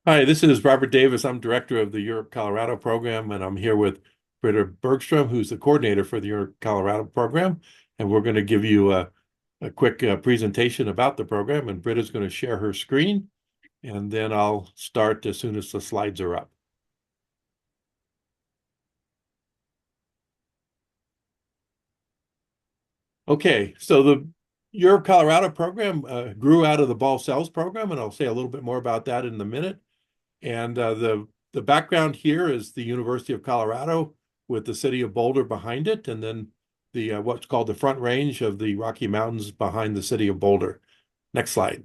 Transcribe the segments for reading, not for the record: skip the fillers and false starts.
Hi, this is Robert Davis. I'm director of the Europe Colorado program, and I'm here with Britta Bergstrom, who's the coordinator for the Europe Colorado program. And we're going to give you a quick presentation about the program. And Britta's going to share her screen, and then I'll start as soon as the slides are up. Okay, so the Europe Colorado program grew out of the Ball Cells program, and I'll say a little bit more about that in a minute. And the background here is the University of Colorado with the city of Boulder behind it, and then the what's called the Front Range of the Rocky Mountains behind the city of Boulder. Next slide.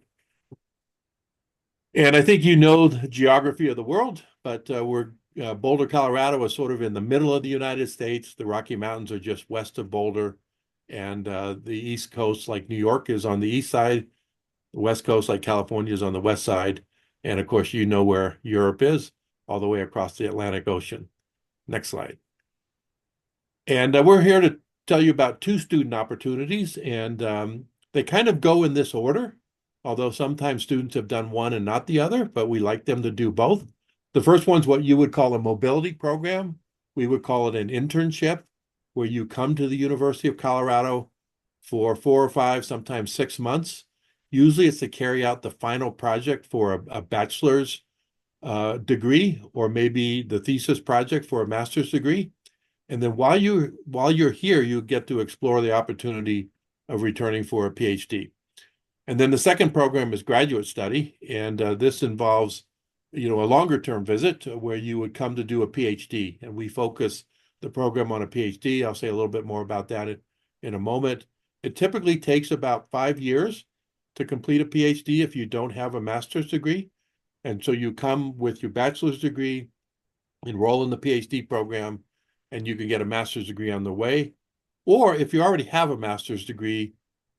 And I think you know the geography of the world, but we're Boulder, Colorado is sort of in the middle of the United States. The Rocky Mountains are just west of Boulder, and the East Coast, like New York, is on the east side. The West Coast, like California, is on the west side. And of course, you know where Europe is, all the way across the Atlantic Ocean. Next slide. And we're here to tell you about two student opportunities, and they kind of go in this order, although sometimes students have done one and not the other, but we like them to do both. The first one's what you would call a mobility program. We would call it an internship, where you come to the University of Colorado for 4 or 5, sometimes 6 months. Usually it's to carry out the final project for a bachelor's degree, or maybe the thesis project for a master's degree. And then while you're here, you get to explore the opportunity of returning for a PhD. And then the second program is graduate study, and this involves, a longer term visit where you would come to do a PhD. And we focus the program on a PhD. I'll say a little bit more about that in a moment. It typically takes about 5 years to complete a PhD if you don't have a master's degree. And so you come with your bachelor's degree, enroll in the PhD program, and you can get a master's degree on the way. Or if you already have a master's degree,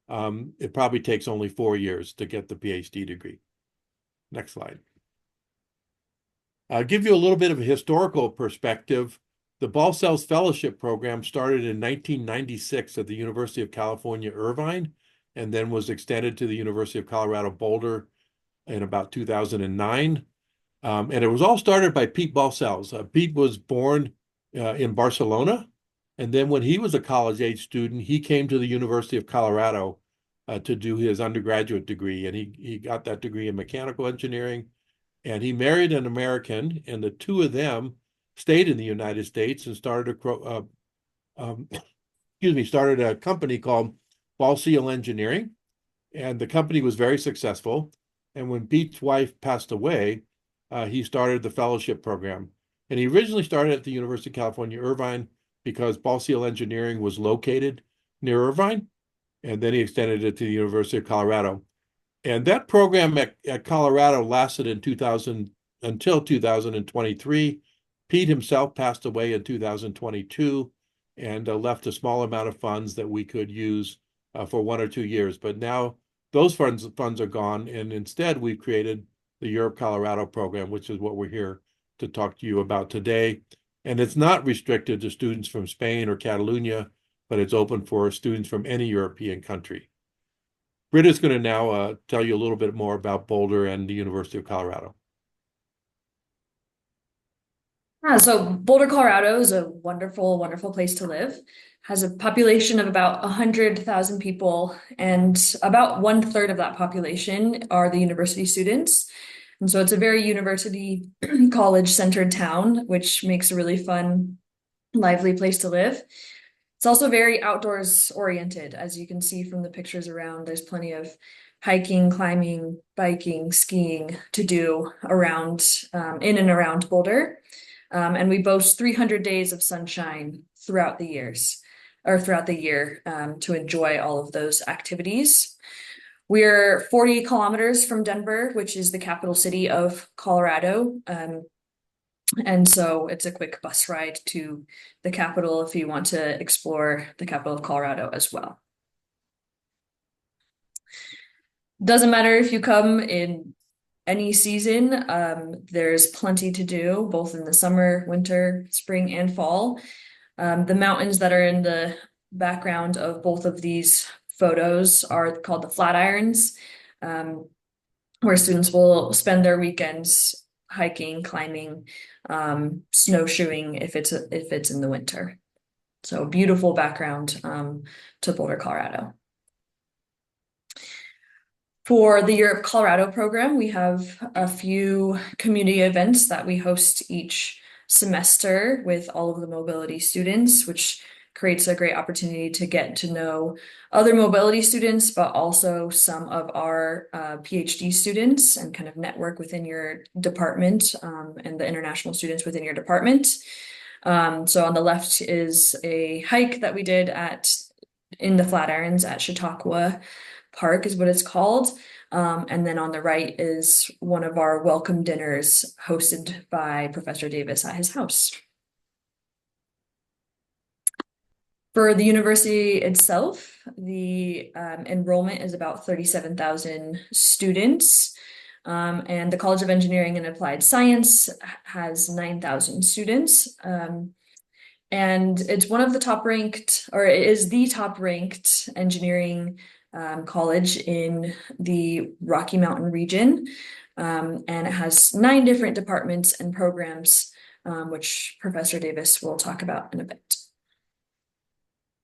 it probably takes only 4 years to get the PhD degree. Next slide. I'll give you a little bit of a historical perspective. The Ball Cells Fellowship Program started in 1996 at the University of California, Irvine, and then was extended to the University of Colorado Boulder in about 2009. And it was all started by Pete Balcells. Pete was born in Barcelona. And then when he was a college-age student, he came to the University of Colorado to do his undergraduate degree. And he got that degree in mechanical engineering. And he married an American, and the two of them stayed in the United States and started started a company called Ball Seal Engineering. And the company was very successful. And when Pete's wife passed away, he started the fellowship program. And he originally started at the University of California, Irvine, because Ball Seal Engineering was located near Irvine. And then he extended it to the University of Colorado. And that program at Colorado lasted until 2023. Pete himself passed away in 2022 and left a small amount of funds that we could use for 1 or 2 years. But now those funds are gone, and instead we've created the Europe Colorado program, which is what we're here to talk to you about today. And it's not restricted to students from Spain or Catalonia, but it's open for students from any European country. Britta is going to now tell you a little bit more about Boulder and the University of Colorado. Yeah, so Boulder, Colorado is a wonderful, wonderful place to live. Has a population of about 100,000 people, and about 1/3 of that population are the university students. And so it's a very university college centered town, which makes a really fun, lively place to live. It's also very outdoors oriented, as you can see from the pictures around. There's plenty of hiking, climbing, biking, skiing to do around, in and around Boulder. And we boast 300 days of sunshine throughout the years, or throughout the year, to enjoy all of those activities. We're 40 kilometers from Denver, which is the capital city of Colorado. And so it's a quick bus ride to the capital if you want to explore the capital of Colorado as well. Doesn't matter if you come in any season, there's plenty to do, both in the summer, winter, spring, and fall. The mountains that are in the background of both of these photos are called the Flatirons, where students will spend their weekends hiking, climbing, snowshoeing if it's in the winter. So beautiful background to Boulder, Colorado. For the Europe Colorado program, we have a few community events that we host each semester with all of the mobility students, which creates a great opportunity to get to know other mobility students, but also some of our PhD students and kind of network within your department and the international students within your department. So on the left is a hike that we did in the Flatirons at Chautauqua Park is what it's called. And then on the right is one of our welcome dinners hosted by Professor Davis at his house. For the university itself, the enrollment is about 37,000 students. And the College of Engineering and Applied Science has 9,000 students. And it's one of the top ranked, or it is the top ranked engineering college in the Rocky Mountain region. And it has 9 different departments and programs, which Professor Davis will talk about in a bit.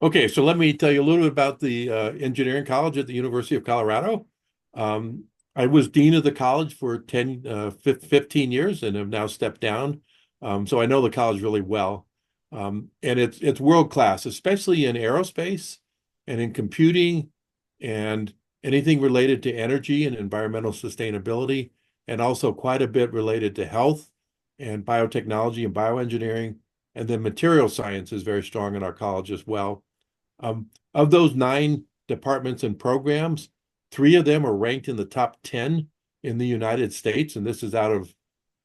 Okay, so let me tell you a little bit about the engineering college at the University of Colorado. I was dean of the college for 15 years and have now stepped down. So I know the college really well. And it's world class, especially in aerospace and in computing and anything related to energy and environmental sustainability, and also quite a bit related to health and biotechnology and bioengineering. And then material science is very strong in our college as well. Of those 9 departments and programs, 3 of them are ranked in the top 10 in the United States. And this is out of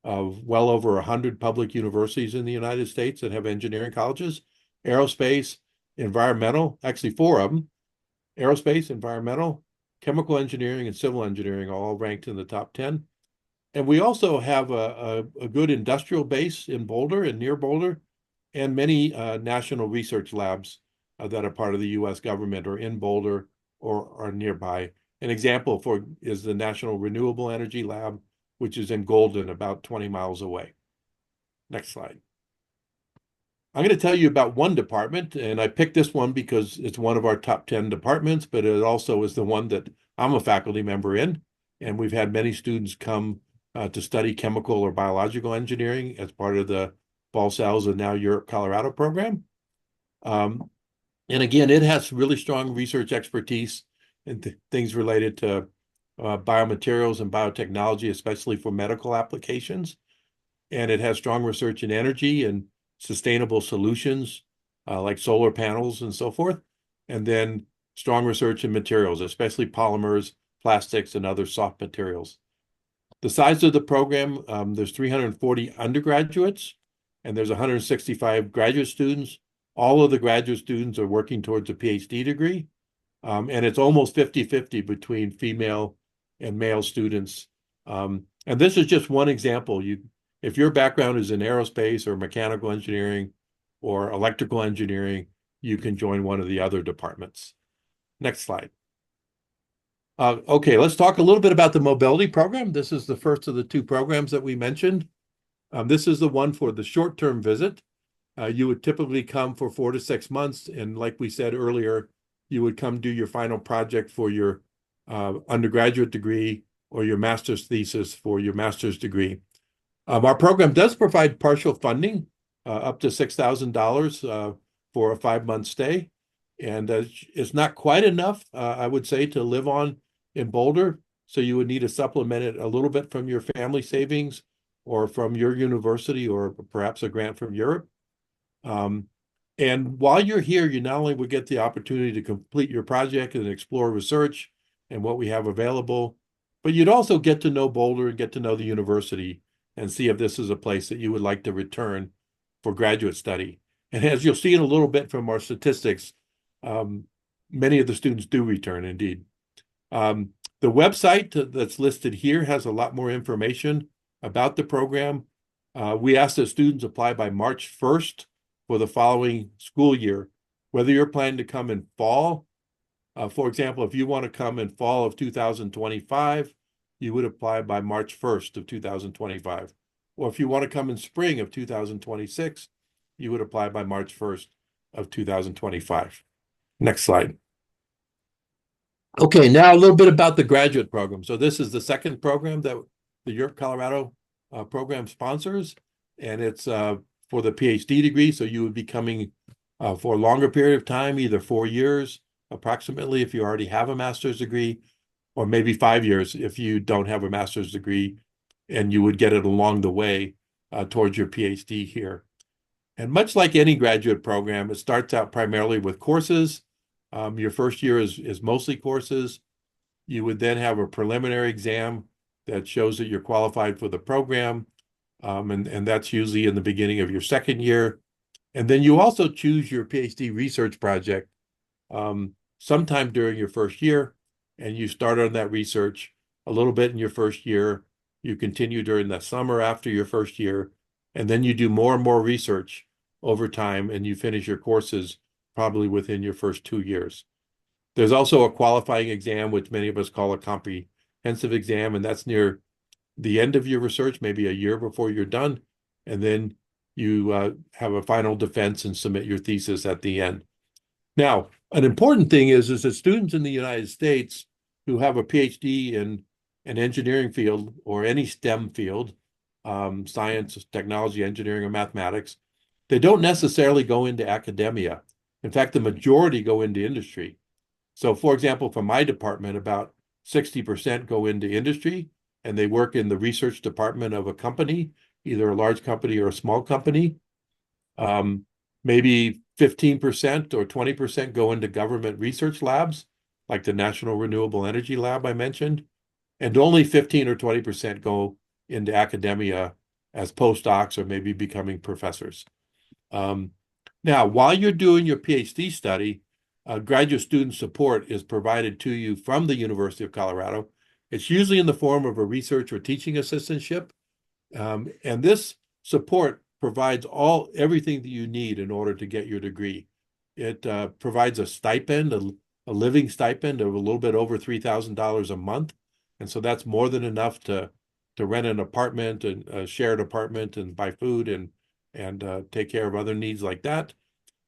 well over 100 public universities in the United States that have engineering colleges. Aerospace, environmental, actually 4 of them, aerospace, environmental, chemical engineering, and civil engineering are all ranked in the top 10. And we also have a good industrial base in Boulder and near Boulder, and many national research labs that are part of the U.S. government or in Boulder or are nearby. An example is the National Renewable Energy Lab, which is in Golden, about 20 miles away. Next slide. I'm going to tell you about one department, and I picked this one because it's one of our top 10 departments, but it also is the one that I'm a faculty member in, and we've had many students come to study chemical or biological engineering as part of the Balcells and now Europe Colorado program. And again, it has really strong research expertise in things related to biomaterials and biotechnology, especially for medical applications. And it has strong research in energy and sustainable solutions like solar panels and so forth. And then strong research in materials, especially polymers, plastics, and other soft materials. The size of the program, there's 340 undergraduates, and there's 165 graduate students. All of the graduate students are working towards a PhD degree, and it's almost 50-50 between female and male students. And this is just one example. If your background is in aerospace or mechanical engineering or electrical engineering, you can join one of the other departments. Next slide. Okay, let's talk a little bit about the mobility program. This is the first of the 2 programs that we mentioned. This is the one for the short-term visit. You would typically come for 4 to 6 months. And like we said earlier, you would come do your final project for your undergraduate degree or your master's thesis for your master's degree. Our program does provide partial funding, up to $6,000 for a 5-month stay. And it's not quite enough, I would say, to live on in Boulder. So you would need to supplement it a little bit from your family savings or from your university or perhaps a grant from Europe. And while you're here, you not only would get the opportunity to complete your project and explore research and what we have available, but you'd also get to know Boulder and get to know the university and see if this is a place that you would like to return for graduate study. And as you'll see in a little bit from our statistics, many of the students do return indeed. The website that's listed here has a lot more information about the program. We ask that students apply by March 1st for the following school year, whether you're planning to come in fall. For example, if you want to come in fall of 2025, you would apply by March 1st of 2025. Or if you want to come in spring of 2026, you would apply by March 1st of 2025. Next slide. Okay, now a little bit about the graduate program. So this is the second program that the University of Colorado program sponsors, and it's for the PhD degree. So you would be coming for a longer period of time, either 4 years approximately if you already have a master's degree, or maybe 5 years if you don't have a master's degree, and you would get it along the way towards your PhD here. And much like any graduate program, it starts out primarily with courses. Your first year is mostly courses. You would then have a preliminary exam that shows that you're qualified for the program. And that's usually in the beginning of your second year. And then you also choose your PhD research project sometime during your first year. And you start on that research a little bit in your first year. You continue during the summer after your first year. And then you do more and more research over time, and you finish your courses probably within your first 2 years. There's also a qualifying exam, which many of us call a comprehensive exam, and that's near the end of your research, maybe a year before you're done. And then you have a final defense and submit your thesis at the end. Now, an important thing is that students in the United States who have a PhD in an engineering field or any STEM field, science, technology, engineering, or mathematics, they don't necessarily go into academia. In fact, the majority go into industry. So, for example, for my department, about 60% go into industry, and they work in the research department of a company, either a large company or a small company. Maybe 15% or 20% go into government research labs, like the National Renewable Energy Lab I mentioned, and only 15 or 20% go into academia as postdocs or maybe becoming professors. Now, while you're doing your PhD study, graduate student support is provided to you from the University of Colorado. It's usually in the form of a research or teaching assistantship. And this support provides everything that you need in order to get your degree. It provides a stipend, a living stipend of a little bit over $3,000 a month. And so that's more than enough to rent an apartment and a shared apartment and buy food and take care of other needs like that.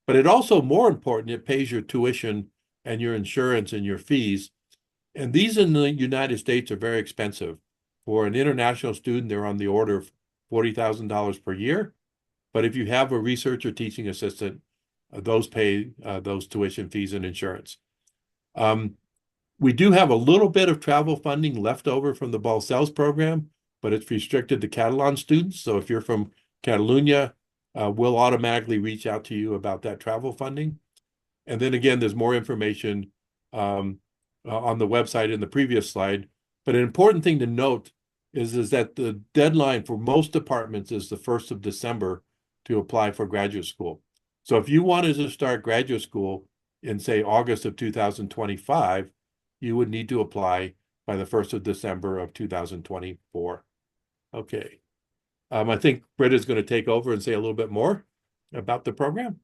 But it also, more important, it pays your tuition and your insurance and your fees. And these in the United States are very expensive. For an international student, they're on the order of $40,000 per year. But if you have a research or teaching assistant, those pay those tuition fees and insurance. We do have a little bit of travel funding left over from the Balcells program, but it's restricted to Catalan students. So if you're from Catalonia, we'll automatically reach out to you about that travel funding. And then again, there's more information on the website in the previous slide. But an important thing to note is that the deadline for most departments is the 1st of December to apply for graduate school. So if you wanted to start graduate school in, say, August of 2025, you would need to apply by the 1st of December of 2024. Okay. I think Britta is going to take over and say a little bit more about the program.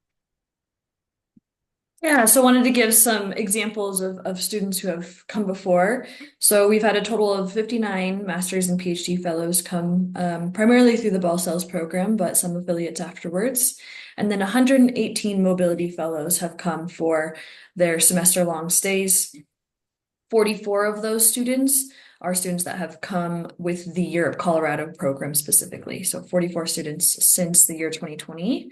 Yeah, so I wanted to give some examples of students who have come before. So we've had a total of 59 master's and PhD fellows come primarily through the Balcells program, but some affiliates afterwards. And then 118 mobility fellows have come for their semester-long stays. 44 of those students are students that have come with the Year of Colorado program specifically. So 44 students since the year 2020.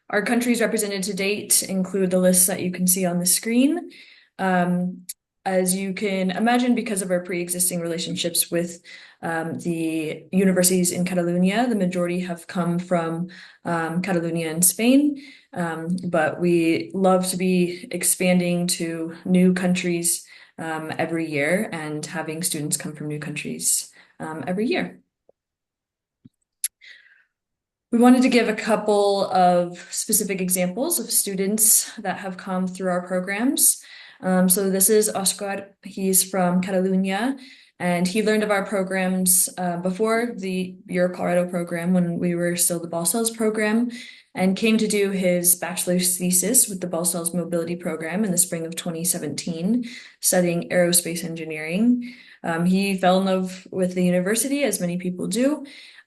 Our countries represented to date include the lists that you can see on the screen. As you can imagine, because of our pre-existing relationships with the universities in Catalonia, the majority have come from Catalonia and Spain. But we love to be expanding to new countries every year and having students come from new countries every year. We wanted to give a couple of specific examples of students that have come through our programs. So this is Oscar. He's from Catalonia, and he learned of our programs before the Year of Colorado program when we were still the Balcells program, and came to do his bachelor's thesis with the Balcells Mobility Program in the spring of 2017, studying aerospace engineering. He fell in love with the university, as many people do.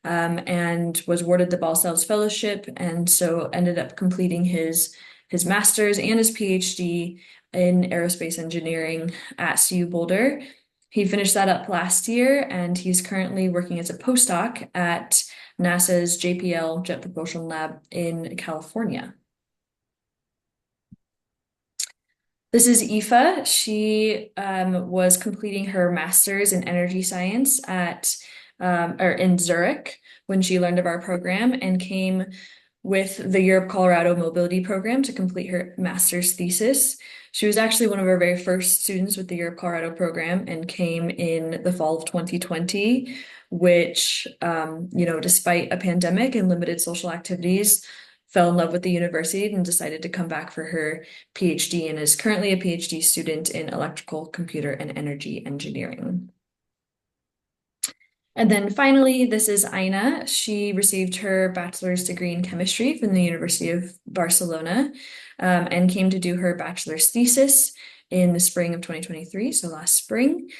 and was awarded the Ball Cells Fellowship, and so ended up completing his master's and his PhD in aerospace engineering at CU Boulder. He finished that up last year, and he's currently working as a postdoc at NASA's JPL Jet Propulsion Lab in California. This is Aoife. She was completing her master's in energy science at or in Zurich when she learned of our program and came with the Europe Colorado Mobility Program to complete her master's thesis. She was actually one of our very first students with the Europe Colorado program and came in the fall of 2020, which, despite a pandemic and limited social activities, fell in love with the university and decided to come back for her PhD and is currently a PhD student in electrical, computer, and energy engineering. And then finally, this is Aina. She received her bachelor's degree in chemistry from the University of Barcelona, and came to do her bachelor's thesis in the spring of 2023, so last spring.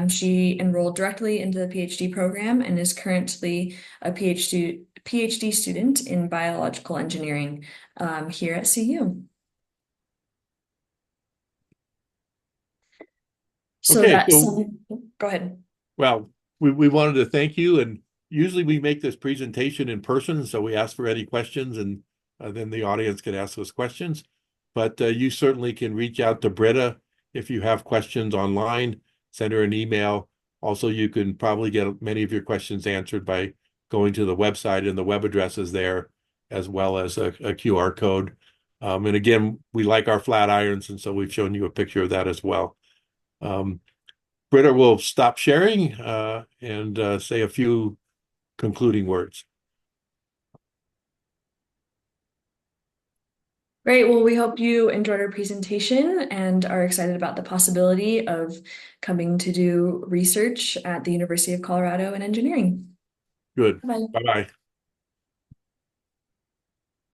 She enrolled directly into the PhD program and is currently a PhD student in biological engineering here at CU. So Okay, that's go ahead. well, we wanted to thank you, and usually we make this presentation in person, so we ask for any questions, and then the audience can ask us questions. But you certainly can reach out to Britta if you have questions online, send her an email. Also, you can probably get many of your questions answered by going to the website, and the web address is there, as well as a QR code. And again, we like our flat irons, and so we've shown you a picture of that as well. Britta will stop sharing and say a few concluding words. Great. Well, we hope you enjoyed our presentation and are excited about the possibility of coming to do research at the University of Colorado in engineering. Good. Bye. Bye-bye.